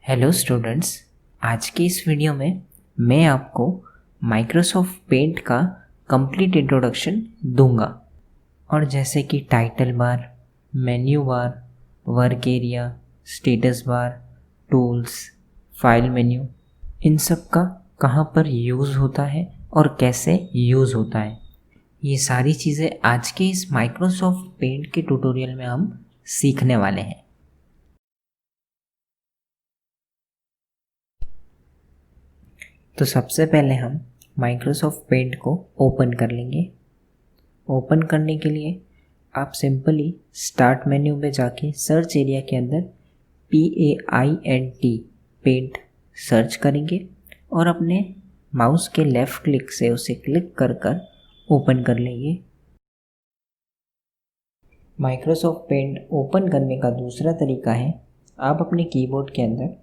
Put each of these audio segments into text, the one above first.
Hello students, आज की इस वीडियो में मैं आपको माइक्रोसॉफ्ट पेंट का कंप्लीट इंट्रोडक्शन दूंगा। और जैसे कि title bar, menu bar, work area, status bar, tools, file menu, इन सब का कहाँ पर यूज़ होता है और कैसे यूज़ होता है, ये सारी चीज़ें आज के इस माइक्रोसॉफ्ट पेंट के ट्यूटोरियल में हम सीखने वाले हैं। तो सबसे पहले हम माइक्रोसॉफ्ट पेंट को ओपन कर लेंगे। ओपन करने के लिए आप सिंपली स्टार्ट मेन्यू में जाके सर्च एरिया के अंदर PAINT पेंट सर्च करेंगे और अपने माउस के लेफ़्ट क्लिक से उसे क्लिक कर कर ओपन कर लेंगे। माइक्रोसॉफ्ट पेंट ओपन करने का दूसरा तरीका है, आप अपने कीबोर्ड के अंदर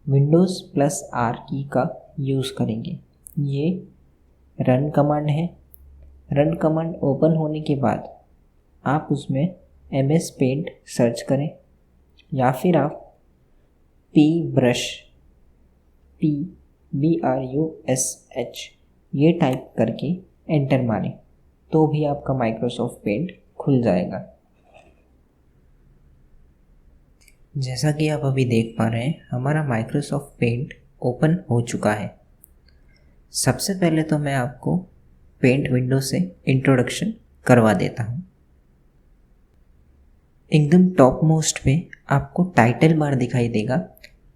Windows+R की का यूज़ करेंगे। ये रन कमांड है। रन कमांड ओपन होने के बाद आप उसमें MS पेंट सर्च करें या फिर आप BRUSH ये टाइप करके एंटर मारें तो भी आपका माइक्रोसॉफ्ट पेंट खुल जाएगा। जैसा कि आप अभी देख पा रहे हैं, हमारा माइक्रोसॉफ्ट पेंट ओपन हो चुका है। सबसे पहले तो मैं आपको पेंट विंडो से इंट्रोडक्शन करवा देता हूँ। एकदम टॉप मोस्ट पे आपको टाइटल बार दिखाई देगा।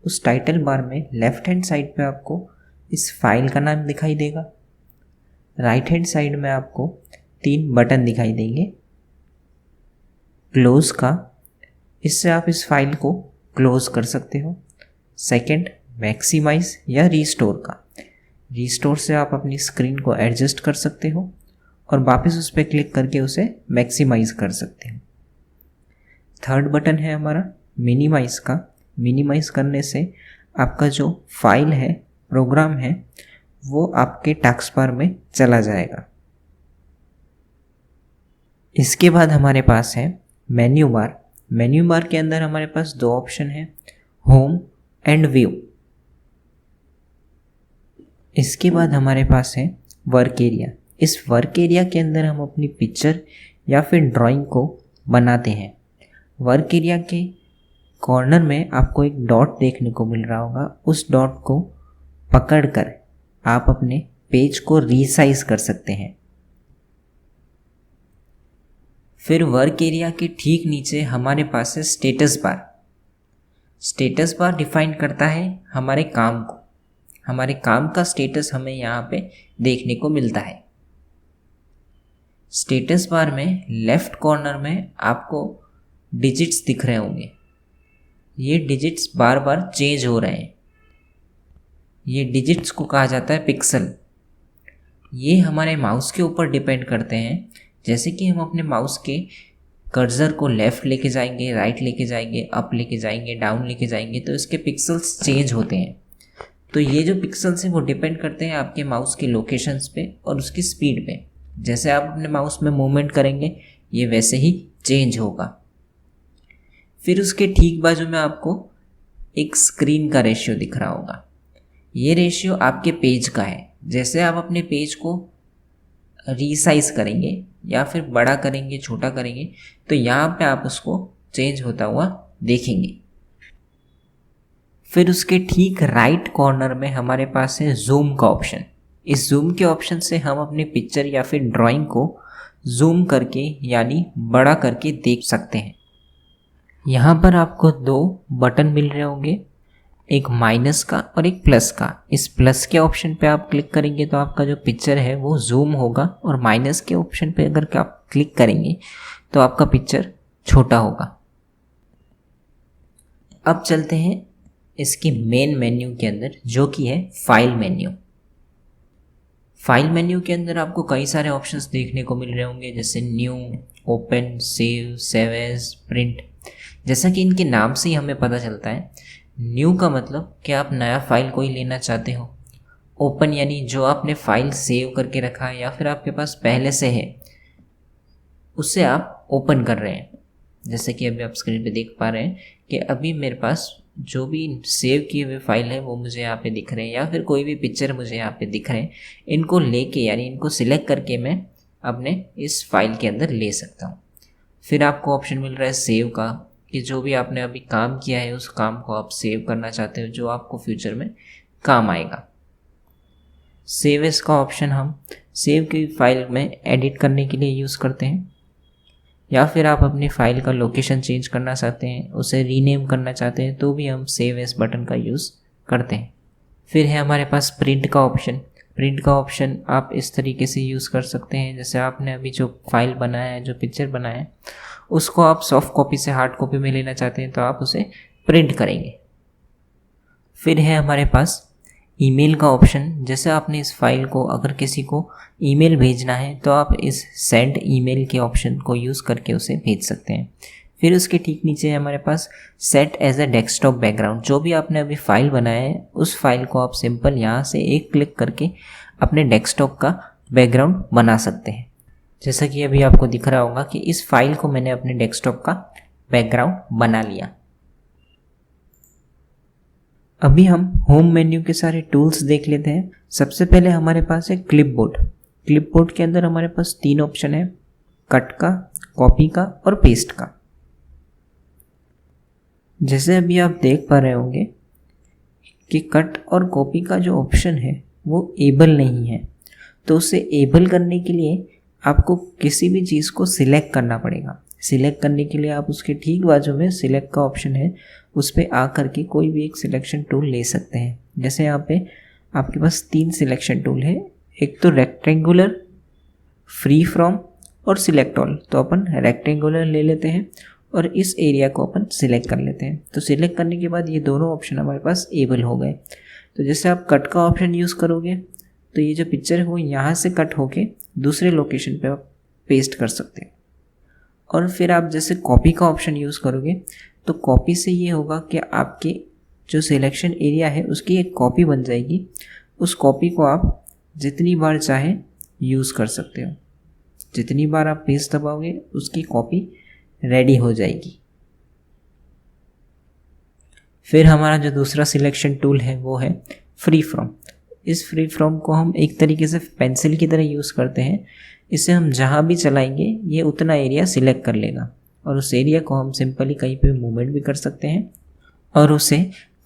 उस टाइटल बार में लेफ्ट हैंड साइड पे आपको इस फाइल का नाम दिखाई देगा। राइट हैंड साइड में आपको 3 बटन दिखाई देंगे। क्लोज का, इससे आप इस फाइल को क्लोज कर सकते हो। सेकंड, मैक्सिमाइज या रीस्टोर का, रीस्टोर से आप अपनी स्क्रीन को एडजस्ट कर सकते हो और वापस उस पर क्लिक करके उसे मैक्सिमाइज कर सकते हो। थर्ड बटन है हमारा मिनिमाइज का। मिनिमाइज करने से आपका जो फाइल है, प्रोग्राम है, वो आपके टास्क बार में चला जाएगा। इसके बाद हमारे पास है मेन्यू बार। मेन्यू बार के अंदर हमारे पास 2 ऑप्शन है, होम एंड व्यू। इसके बाद हमारे पास है वर्क एरिया। इस वर्क एरिया के अंदर हम अपनी पिक्चर या फिर ड्राइंग को बनाते हैं। वर्क एरिया के कॉर्नर में आपको एक डॉट देखने को मिल रहा होगा। उस डॉट को पकड़कर आप अपने पेज को रीसाइज कर सकते हैं। फिर वर्क एरिया के ठीक नीचे हमारे पास है status bar. Status bar define करता है हमारे काम को। हमारे काम का स्टेटस हमें यहाँ पे देखने को मिलता है। स्टेटस बार में लेफ्ट कॉर्नर में आपको डिजिट्स दिख रहे होंगे। ये डिजिट्स बार बार चेंज हो रहे हैं। ये डिजिट्स को कहा जाता है पिक्सल। ये हमारे माउस के ऊपर डिपेंड करते हैं। जैसे कि हम अपने माउस के कर्सर को लेफ़्ट लेके जाएंगे, राइट लेके जाएंगे, अप लेके जाएंगे, डाउन लेके जाएंगे, तो इसके पिक्सल्स चेंज होते हैं। तो ये जो पिक्सल्स हैं वो डिपेंड करते हैं आपके माउस के लोकेशंस पे और उसकी स्पीड पे। जैसे आप अपने माउस में मूवमेंट करेंगे, ये वैसे ही चेंज होगा। फिर उसके ठीक बाजू में आपको एक स्क्रीन का रेशियो दिख रहा होगा। ये रेशियो आपके पेज का है। जैसे आप अपने पेज को रीसाइज करेंगे या फिर बड़ा करेंगे, छोटा करेंगे, तो यहाँ पे आप उसको चेंज होता हुआ देखेंगे। फिर उसके ठीक राइट कॉर्नर में हमारे पास है जूम का ऑप्शन। इस जूम के ऑप्शन से हम अपनी पिक्चर या फिर ड्राइंग को जूम करके यानी बड़ा करके देख सकते हैं। यहाँ पर आपको 2 बटन मिल रहे होंगे, एक माइनस का और एक प्लस का। इस प्लस के ऑप्शन पे आप क्लिक करेंगे तो आपका जो पिक्चर है वो जूम होगा, और माइनस के ऑप्शन पे अगर आप क्लिक करेंगे तो आपका पिक्चर छोटा होगा। अब चलते हैं इसकी मेन मेन्यू के अंदर, जो कि है फाइल मेन्यू। फाइल मेन्यू के अंदर आपको कई सारे ऑप्शंस देखने को मिल रहे होंगे, जैसे new, open, save, save as, print. जैसा कि इनके नाम से ही हमें पता चलता है, न्यू का मतलब कि आप नया फाइल कोई लेना चाहते हो। ओपन यानी जो आपने फाइल सेव करके रखा है या फिर आपके पास पहले से है, उससे आप ओपन कर रहे हैं। जैसे कि अभी आप स्क्रीन पे देख पा रहे हैं कि अभी मेरे पास जो भी सेव किए हुए फाइल है वो मुझे यहाँ पे दिख रहे हैं, या फिर कोई भी पिक्चर मुझे यहाँ पे दिख रहे हैं, इनको लेके यानी इनको सिलेक्ट करके मैं अपने इस फाइल के अंदर ले सकता हूँ। फिर आपको ऑप्शन मिल रहा है सेव का, कि जो भी आपने अभी काम किया है उस काम को आप सेव करना चाहते हो जो आपको फ्यूचर में काम आएगा। सेव एज का ऑप्शन हम सेव की फाइल में एडिट करने के लिए यूज़ करते हैं, या फिर आप अपनी फाइल का लोकेशन चेंज करना चाहते हैं, उसे रीनेम करना चाहते हैं, तो भी हम सेव एज बटन का यूज़ करते हैं। फिर है हमारे पास प्रिंट का ऑप्शन। प्रिंट का ऑप्शन आप इस तरीके से यूज़ कर सकते हैं, जैसे आपने अभी जो फाइल बनाया है, जो पिक्चर बनाया है, उसको आप सॉफ्ट कॉपी से हार्ड कॉपी में लेना चाहते हैं तो आप उसे प्रिंट करेंगे। फिर है हमारे पास ईमेल का ऑप्शन। जैसे आपने इस फाइल को अगर किसी को ईमेल भेजना है तो आप इस सेंड ईमेल के ऑप्शन को यूज़ करके उसे भेज सकते हैं। फिर उसके ठीक नीचे है हमारे पास set as a desktop background. जो भी आपने अभी फाइल बनाया है उस फाइल को आप सिंपल यहाँ से एक क्लिक करके अपने डेस्कटॉप का बैकग्राउंड बना सकते हैं। जैसा कि अभी आपको दिख रहा होगा कि इस फाइल को मैंने अपने डेस्कटॉप का बैकग्राउंड बना लिया। अभी हम होम मेन्यू के सारे टूल्स देख लेते हैं। सबसे पहले हमारे पास है क्लिपबोर्ड। क्लिपबोर्ड के अंदर हमारे पास 3 ऑप्शन है, कट का, कॉपी का और पेस्ट का। जैसे अभी आप देख पा रहे होंगे कि कट और कॉपी का जो ऑप्शन है वो एबल नहीं है, तो उसे एबल करने के लिए आपको किसी भी चीज़ को सिलेक्ट करना पड़ेगा। सिलेक्ट करने के लिए आप उसके ठीक बाजू में सिलेक्ट का ऑप्शन है, उस पर आ करके कोई भी एक सिलेक्शन टूल ले सकते हैं। जैसे यहाँ पे आपके पास 3 सिलेक्शन टूल है, एक तो रेक्टेंगुलर, फ्री फ्रॉम और सिलेक्ट ऑल। तो अपन रेक्टेंगुलर ले लेते हैं और इस एरिया को अपन सिलेक्ट कर लेते हैं। तो सिलेक्ट करने के बाद ये दोनों ऑप्शन हमारे पास एबल हो गए। तो जैसे आप कट का ऑप्शन यूज़ करोगे तो ये जो पिक्चर है वो यहाँ से कट होके दूसरे लोकेशन पे आप पेस्ट कर सकते हैं। और फिर आप जैसे कॉपी का ऑप्शन यूज़ करोगे तो कॉपी से ये होगा कि आपके जो सिलेक्शन एरिया है उसकी एक कॉपी बन जाएगी। उस कॉपी को आप जितनी बार चाहे यूज़ कर सकते हो। जितनी बार आप पेस्ट दबाओगे उसकी कॉपी रेडी हो जाएगी। फिर हमारा जो दूसरा सिलेक्शन टूल है वो है फ्री फ्रॉम। इस फ्री फ्रॉम को हम एक तरीके से पेंसिल की तरह यूज़ करते हैं। इसे हम जहाँ भी चलाएंगे ये उतना एरिया सिलेक्ट कर लेगा और उस एरिया को हम सिंपली कहीं पे मूवमेंट भी कर सकते हैं और उसे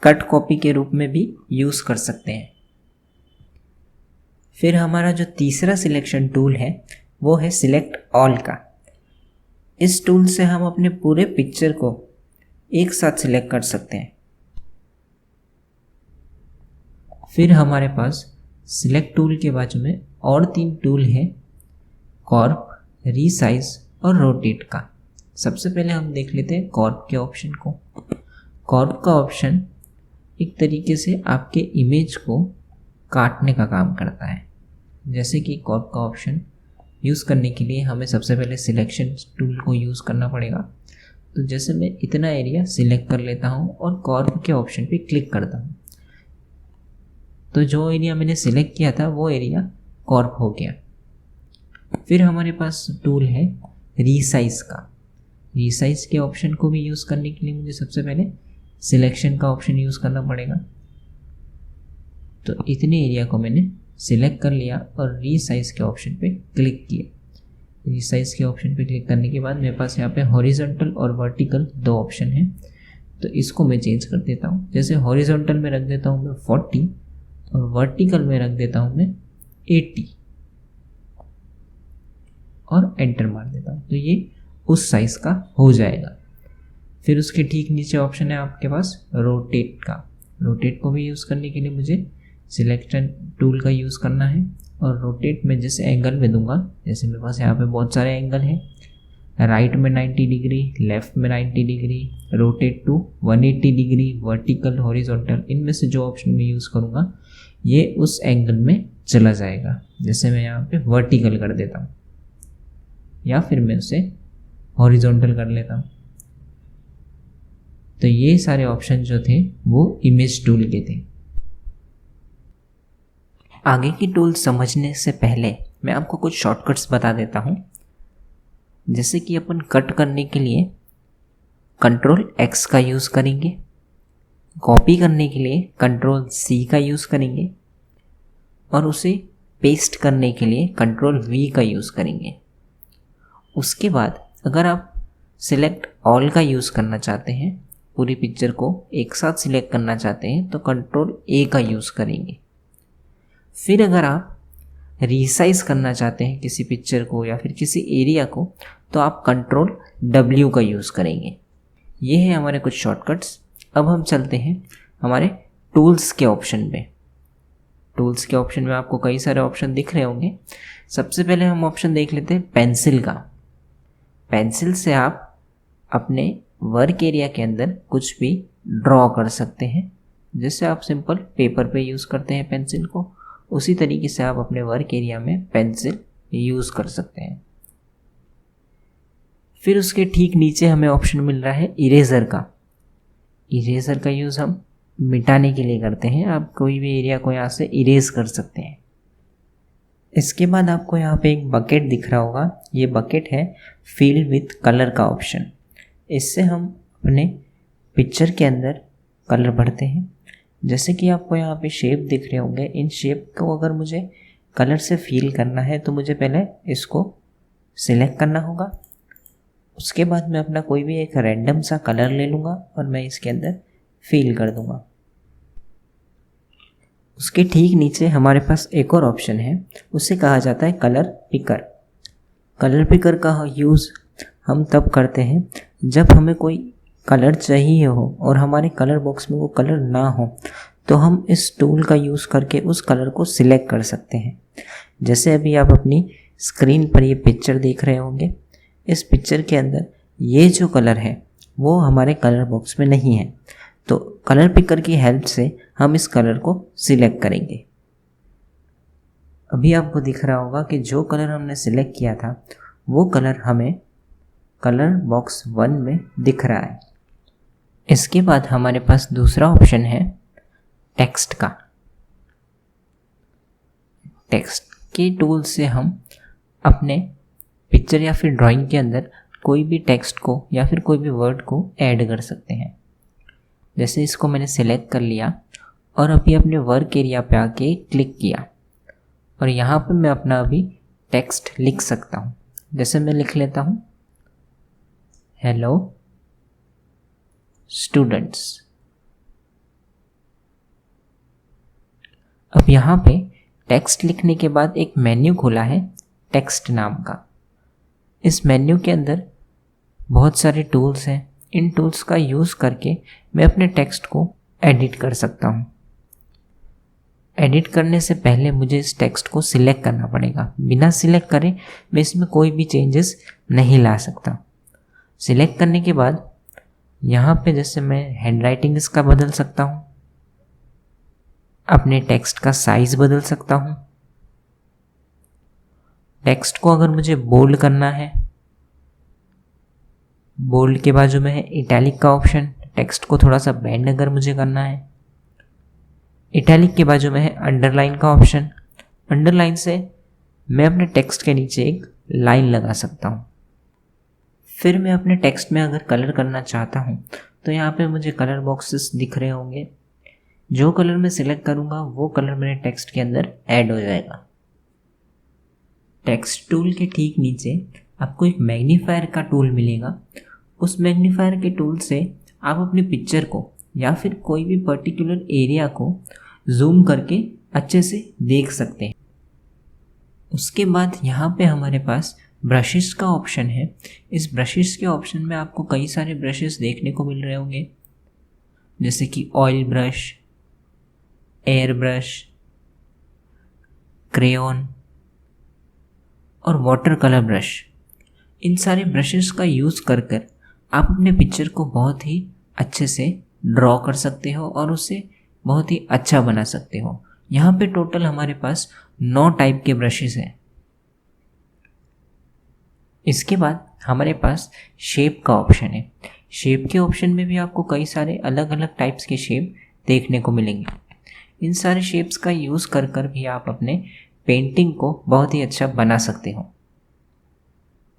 कट कॉपी के रूप में भी यूज़ कर सकते हैं। फिर हमारा जो तीसरा सिलेक्शन टूल है वो है सिलेक्ट ऑल का। इस टूल से हम अपने पूरे पिक्चर को एक साथ सिलेक्ट कर सकते हैं। फिर हमारे पास सिलेक्ट टूल के बाजू में और 3 टूल हैं, कॉर्प, रीसाइज और रोटेट का। सबसे पहले हम देख लेते हैं कॉर्प के ऑप्शन को। कॉर्प का ऑप्शन एक तरीके से आपके इमेज को काटने का काम करता है। जैसे कि कॉर्प का ऑप्शन यूज़ करने के लिए हमें सबसे पहले सिलेक्शन टूल को यूज़ करना पड़ेगा। तो जैसे मैं इतना एरिया सिलेक्ट कर लेता हूँ और कॉर्प के ऑप्शन पे क्लिक करता हूँ तो जो एरिया मैंने सिलेक्ट किया था वो एरिया कॉर्प हो गया। फिर हमारे पास टूल है रीसाइज का। रीसाइज के ऑप्शन को भी यूज़ करने के लिए मुझे सबसे पहले सिलेक्शन का ऑप्शन यूज़ करना पड़ेगा। तो इतने एरिया को मैंने सिलेक्ट कर लिया और रीसाइज के ऑप्शन पे क्लिक किया। रीसाइज के ऑप्शन पे क्लिक करने के बाद मेरे पास यहाँ पे हॉरिजॉन्टल और वर्टिकल 2 ऑप्शन हैं। तो इसको मैं चेंज कर देता हूँ। जैसे हॉरिजॉन्टल में रख देता हूँ मैं 40 और वर्टिकल में रख देता हूँ मैं 80 और एंटर मार देता हूँ। तो ये उस साइज़ का हो जाएगा। फिर उसके ठीक नीचे ऑप्शन है आपके पास रोटेट का। रोटेट को भी यूज़ करने के लिए मुझे सिलेक्शन टूल का यूज़ करना है और रोटेट में जिस एंगल में दूंगा, जैसे मेरे पास यहाँ पे बहुत सारे एंगल हैं, राइट में 90 डिग्री, लेफ़्ट में 90 degree, rotate to 180 degree, vertical, horizontal, इनमें से जो ऑप्शन मैं यूज़ करूँगा ये उस एंगल में चला जाएगा। जैसे मैं यहाँ पे वर्टिकल कर देता हूँ या फिर मैं उसे हॉरिजॉन्टल कर लेता हूँ। तो ये सारे ऑप्शन जो थे वो इमेज टूल के थे। आगे की टूल समझने से पहले मैं आपको कुछ शॉर्टकट्स बता देता हूँ। जैसे कि अपन कट करने के लिए Ctrl X का यूज़ करेंगे, कॉपी करने के लिए कंट्रोल C का यूज़ करेंगे और उसे पेस्ट करने के लिए कंट्रोल V का यूज़ करेंगे। उसके बाद अगर आप सिलेक्ट ऑल का यूज़ करना चाहते हैं, पूरी पिक्चर को एक साथ सिलेक्ट करना चाहते हैं, तो कंट्रोल A का यूज़ करेंगे। फिर अगर आप रीसाइज करना चाहते हैं किसी पिक्चर को या फिर किसी एरिया को, तो आप कंट्रोल W का यूज़ करेंगे। ये है हमारे कुछ शॉर्टकट्स। अब हम चलते हैं हमारे टूल्स के ऑप्शन पे। टूल्स के ऑप्शन में आपको कई सारे ऑप्शन दिख रहे होंगे। सबसे पहले हम ऑप्शन देख लेते हैं पेंसिल का। पेंसिल से आप अपने वर्क एरिया के अंदर कुछ भी ड्रॉ कर सकते हैं। जैसे आप सिंपल पेपर पे यूज़ करते हैं पेंसिल को, उसी तरीके से आप अपने वर्क एरिया में पेंसिल यूज़ कर सकते हैं। फिर उसके ठीक नीचे हमें ऑप्शन मिल रहा है इरेज़र का। इरेज़र का यूज़ हम मिटाने के लिए करते हैं। आप कोई भी एरिया को यहाँ से इरेज कर सकते हैं। इसके बाद आपको यहाँ पे एक बकेट दिख रहा होगा। ये बकेट है फिल विथ कलर का ऑप्शन। इससे हम अपने पिक्चर के अंदर कलर भरते हैं। जैसे कि आपको यहाँ पे शेप दिख रहे होंगे। इन शेप को अगर मुझे कलर से फिल करना है तो मुझे पहले इसको सिलेक्ट करना होगा। उसके बाद मैं अपना कोई भी एक रैंडम सा कलर ले लूँगा और मैं इसके अंदर फिल कर दूँगा। उसके ठीक नीचे हमारे पास एक और ऑप्शन है, उसे कहा जाता है कलर पिकर। कलर पिकर का यूज़ हम तब करते हैं जब हमें कोई कलर चाहिए हो और हमारे कलर बॉक्स में वो कलर ना हो, तो हम इस टूल का यूज़ करके उस कलर को सिलेक्ट कर सकते हैं। जैसे अभी आप अपनी स्क्रीन पर ये पिक्चर देख रहे होंगे। इस पिक्चर के अंदर ये जो कलर है वो हमारे कलर बॉक्स में नहीं है, तो कलर पिकर की हेल्प से हम इस कलर को सिलेक्ट करेंगे। अभी आपको दिख रहा होगा कि जो कलर हमने सिलेक्ट किया था वो कलर हमें कलर बॉक्स 1 में दिख रहा है। इसके बाद हमारे पास दूसरा ऑप्शन है टेक्स्ट का। टेक्स्ट के टूल से हम अपने पिक्चर या फिर ड्राइंग के अंदर कोई भी टेक्स्ट को या फिर कोई भी वर्ड को ऐड कर सकते हैं। जैसे इसको मैंने सेलेक्ट कर लिया और अभी अपने वर्क एरिया पे आके क्लिक किया और यहाँ पे मैं अपना अभी टेक्स्ट लिख सकता हूँ। जैसे मैं लिख लेता हूँ, हेलो स्टूडेंट्स। अब यहाँ पे टेक्स्ट लिखने के बाद एक मेन्यू खुला है टेक्स्ट नाम का। इस मेन्यू के अंदर बहुत सारे टूल्स हैं। इन टूल्स का यूज़ करके मैं अपने टेक्स्ट को एडिट कर सकता हूँ। एडिट करने से पहले मुझे इस टेक्स्ट को सिलेक्ट करना पड़ेगा। बिना सिलेक्ट करे मैं इसमें कोई भी चेंजेस नहीं ला सकता। सिलेक्ट करने के बाद यहाँ पे जैसे मैं हैंडराइटिंग इसका बदल सकता हूँ, अपने टेक्स्ट का साइज़ बदल सकता हूँ। टेक्स्ट को अगर मुझे बोल्ड करना है, बोल्ड के बाजू में है इटैलिक का ऑप्शन। टेक्स्ट को थोड़ा सा बेंड अगर मुझे करना है, इटैलिक के बाजू में है अंडरलाइन का ऑप्शन। अंडरलाइन से मैं अपने टेक्स्ट के नीचे एक लाइन लगा सकता हूँ। फिर मैं अपने टेक्स्ट में अगर कलर करना चाहता हूँ तो यहाँ पे मुझे कलर बॉक्सेस दिख रहे होंगे। जो कलर मैं सिलेक्ट करूँगा वो कलर मेरे टेक्स्ट के अंदर ऐड हो जाएगा। टेक्स्ट टूल के ठीक नीचे आपको एक मैग्नीफायर का टूल मिलेगा। उस मैग्नीफायर के टूल से आप अपनी पिक्चर को या फिर कोई भी पर्टिकुलर एरिया को जूम करके अच्छे से देख सकते हैं। उसके बाद यहाँ पे हमारे पास ब्रशेस का ऑप्शन है। इस ब्रशेस के ऑप्शन में आपको कई सारे ब्रशेस देखने को मिल रहे होंगे, जैसे कि oil brush, air brush, crayon और वाटर कलर ब्रश। इन सारे ब्रशेस का यूज़ कर कर आप अपने पिक्चर को बहुत ही अच्छे से ड्रॉ कर सकते हो और उसे बहुत ही अच्छा बना सकते हो। यहाँ पे टोटल हमारे पास 9 टाइप के ब्रशेस हैं। इसके बाद हमारे पास शेप का ऑप्शन है। शेप के ऑप्शन में भी आपको कई सारे अलग अलग टाइप्स के शेप देखने को मिलेंगे। इन सारे शेप्स का यूज़ कर कर भी आप अपने पेंटिंग को बहुत ही अच्छा बना सकते हो।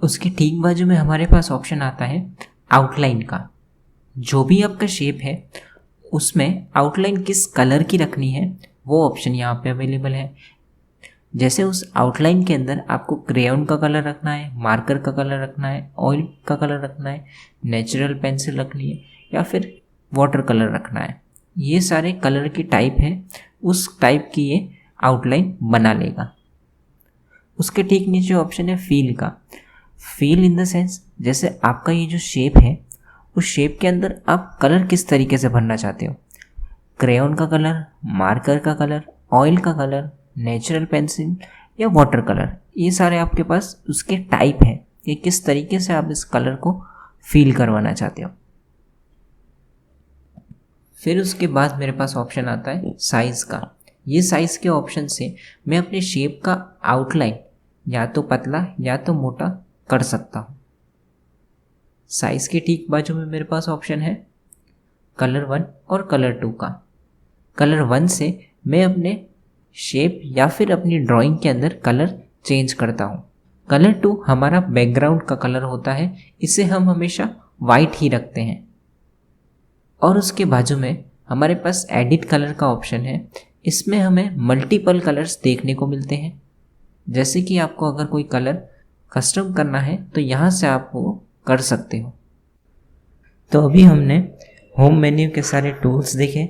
उसके ठीक बाजू में हमारे पास ऑप्शन आता है आउटलाइन का। जो भी आपका शेप है उसमें आउटलाइन किस कलर की रखनी है वो ऑप्शन यहाँ पे अवेलेबल है। जैसे उस आउटलाइन के अंदर आपको क्रेयॉन का कलर रखना है, मार्कर का कलर रखना है, ऑयल का कलर रखना है, नेचुरल पेंसिल रखनी है या फिर वाटर कलर रखना है, ये सारे कलर की टाइप है, उस टाइप की ये आउटलाइन बना लेगा। उसके ठीक नीचे ऑप्शन है फील का। फील इन द सेंस जैसे आपका ये जो शेप है उस शेप के अंदर आप कलर किस तरीके से भरना चाहते हो, क्रेयॉन का कलर, मार्कर का कलर, ऑयल का कलर, नेचुरल पेंसिल या वाटर कलर, ये सारे आपके पास उसके टाइप हैं कि किस तरीके से आप इस कलर को फील करवाना चाहते हो। फिर उसके बाद मेरे पास ऑप्शन आता है साइज़ का। ये साइज़ के ऑप्शन से मैं अपने शेप का आउटलाइन या तो पतला या तो मोटा कर सकता हूँ। साइज़ के ठीक बाजू में मेरे पास ऑप्शन है कलर 1 और कलर 2 का। कलर 1 से मैं अपने शेप या फिर अपनी ड्राइंग के अंदर कलर चेंज करता हूँ। कलर 2 हमारा बैकग्राउंड का कलर होता है, इसे हम हमेशा वाइट ही रखते हैं। और उसके बाजू में हमारे पास एडिट कलर का ऑप्शन है, इसमें हमें मल्टीपल कलर्स देखने को मिलते हैं। जैसे कि आपको अगर कोई कलर कस्टम करना है तो यहाँ से आप वो कर सकते हो। तो अभी हमने होम मेन्यू के सारे टूल्स देखे।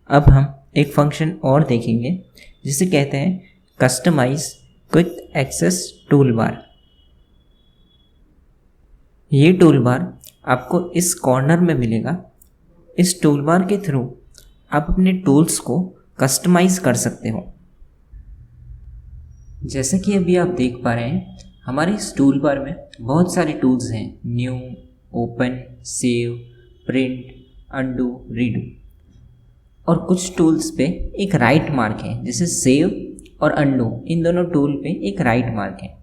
अब हम एक फंक्शन और देखेंगे जिसे कहते हैं customise quick access tool bar. ये टूल बार आपको इस कॉर्नर में मिलेगा। इस टूल बार के थ्रू आप अपने टूल्स को कस्टमाइज कर सकते हो। जैसे कि अभी आप देख पा रहे हैं हमारे इस टूल बार में बहुत सारे टूल्स हैं, new, open, save, print, undo, redo. और कुछ टूल्स पे एक राइट मार्क है, जैसे सेव और अंडू, इन दोनों टूल पे एक राइट मार्क है।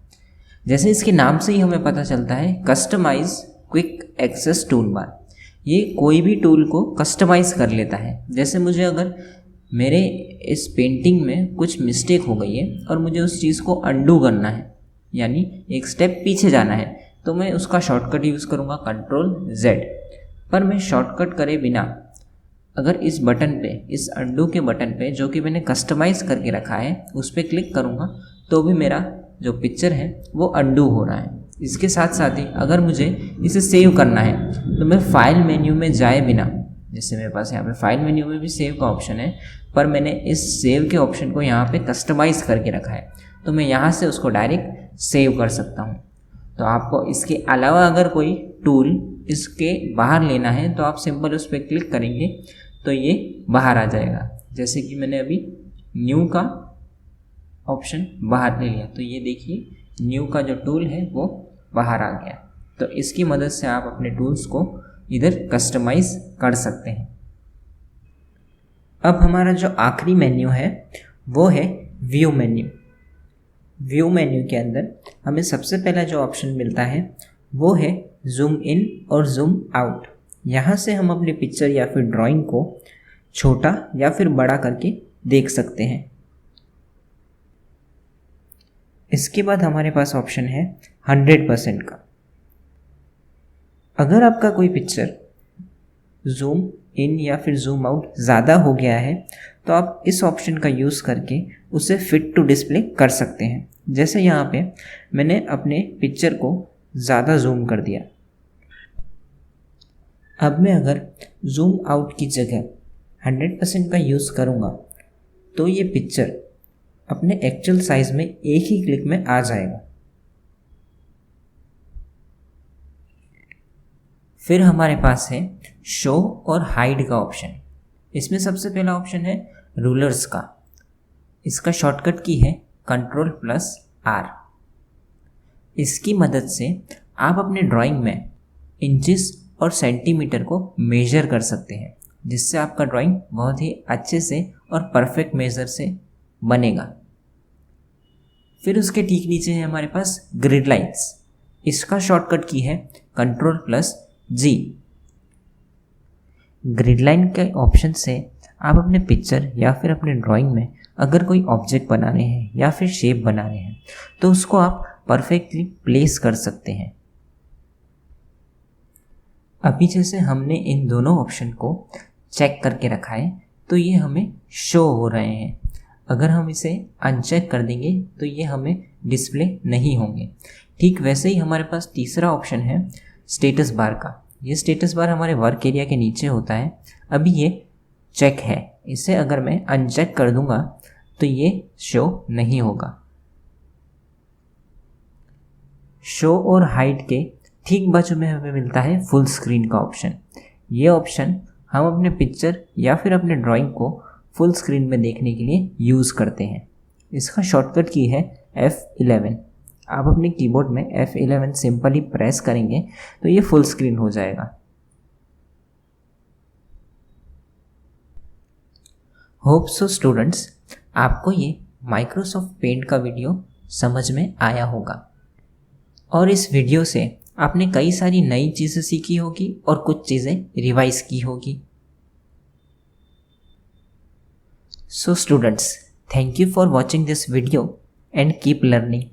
जैसे इसके नाम से ही हमें पता चलता है customise quick access tool bar, ये कोई भी टूल को कस्टमाइज कर लेता है। जैसे मुझे अगर मेरे इस पेंटिंग में कुछ मिस्टेक हो गई है और मुझे उस चीज़ को अंडू करना है, यानी एक स्टेप पीछे जाना है, तो मैं उसका शॉर्टकट यूज़ करूँगा Ctrl+Z। पर मैं शॉर्टकट करे बिना अगर इस बटन पे, इस अंडू के बटन पे जो कि मैंने कस्टमाइज़ करके रखा है उस पर क्लिक करूँगा तो भी मेरा जो पिक्चर है वो अंडू हो रहा है। इसके साथ साथ ही अगर मुझे इसे सेव करना है तो मैं फाइल मेन्यू में जाए बिना, जैसे मेरे पास यहाँ पे फाइल मेन्यू में भी सेव का ऑप्शन है, पर मैंने इस सेव के ऑप्शन को यहाँ पे कस्टमाइज़ करके रखा है, तो मैं यहाँ से उसको डायरेक्ट सेव कर सकता हूँ। तो आपको इसके अलावा अगर कोई टूल इसके बाहर लेना है तो आप सिंपल उस पर क्लिक करेंगे तो ये बाहर आ जाएगा। जैसे कि मैंने अभी न्यू का ऑप्शन बाहर ले लिया, तो ये देखिए न्यू का जो टूल है वो बाहर आ गया। तो इसकी मदद से आप अपने टूल्स को इधर कस्टमाइज कर सकते हैं। अब हमारा जो आखिरी मेन्यू है वो है व्यू मेन्यू। व्यू मेन्यू के अंदर हमें सबसे पहला जो ऑप्शन मिलता है वो है जूम इन और जूम आउट। यहाँ से हम अपनी पिक्चर या फिर ड्राइंग को छोटा या फिर बड़ा करके देख सकते हैं। इसके बाद हमारे पास ऑप्शन है 100% का। अगर आपका कोई पिक्चर जूम इन या फिर जूम आउट ज़्यादा हो गया है तो आप इस ऑप्शन का यूज़ करके उसे फिट टू डिस्प्ले कर सकते हैं। जैसे यहाँ पे मैंने अपने पिक्चर को ज़्यादा जूम कर दिया। अब मैं अगर जूम आउट की जगह 100% का यूज़ करूँगा तो ये पिक्चर अपने एक्चुअल साइज़ में एक ही क्लिक में आ जाएगा। फिर हमारे पास है शो और हाइड का ऑप्शन। इसमें सबसे पहला ऑप्शन है रूलर्स का। इसका शॉर्टकट की है Ctrl+R। इसकी मदद से आप अपने ड्राइंग में इंचेस और सेंटीमीटर को मेजर कर सकते हैं, जिससे आपका ड्राइंग बहुत ही अच्छे से और परफेक्ट मेजर से बनेगा। फिर उसके ठीक नीचे है हमारे पास ग्रिड लाइन्स। इसका शॉर्टकट की है Ctrl+G। ग्रिड लाइन के ऑप्शन से आप अपने पिक्चर या फिर अपने ड्राइंग में अगर कोई ऑब्जेक्ट बना रहे हैं या फिर शेप बना रहे हैं तो उसको आप परफेक्टली प्लेस कर सकते हैं। अभी जैसे हमने इन दोनों ऑप्शन को चेक करके रखा है तो ये हमें शो हो रहे हैं। अगर हम इसे अनचेक कर देंगे तो ये हमें डिस्प्ले नहीं होंगे। ठीक वैसे ही हमारे पास तीसरा ऑप्शन है स्टेटस बार का। ये स्टेटस बार हमारे वर्क एरिया के नीचे होता है। अभी ये चेक है, इसे अगर मैं अनचेक कर दूंगा तो ये शो नहीं होगा। शो और हाइड के ठीक बाजू में हमें मिलता है फुल स्क्रीन का ऑप्शन। ये ऑप्शन हम अपने पिक्चर या फिर अपने ड्राइंग को फुल स्क्रीन में देखने के लिए यूज़ करते हैं। इसका शॉर्टकट की है F11। आप अपने कीबोर्ड में F11 सिंपली प्रेस करेंगे तो ये फुल स्क्रीन हो जाएगा। होप सो स्टूडेंट्स, आपको ये माइक्रोसॉफ्ट पेंट का वीडियो समझ में आया होगा और इस वीडियो से आपने कई सारी नई चीज़ें सीखी होगी और कुछ चीज़ें रिवाइज की होगी। So students, thank you for watching this video and keep learning.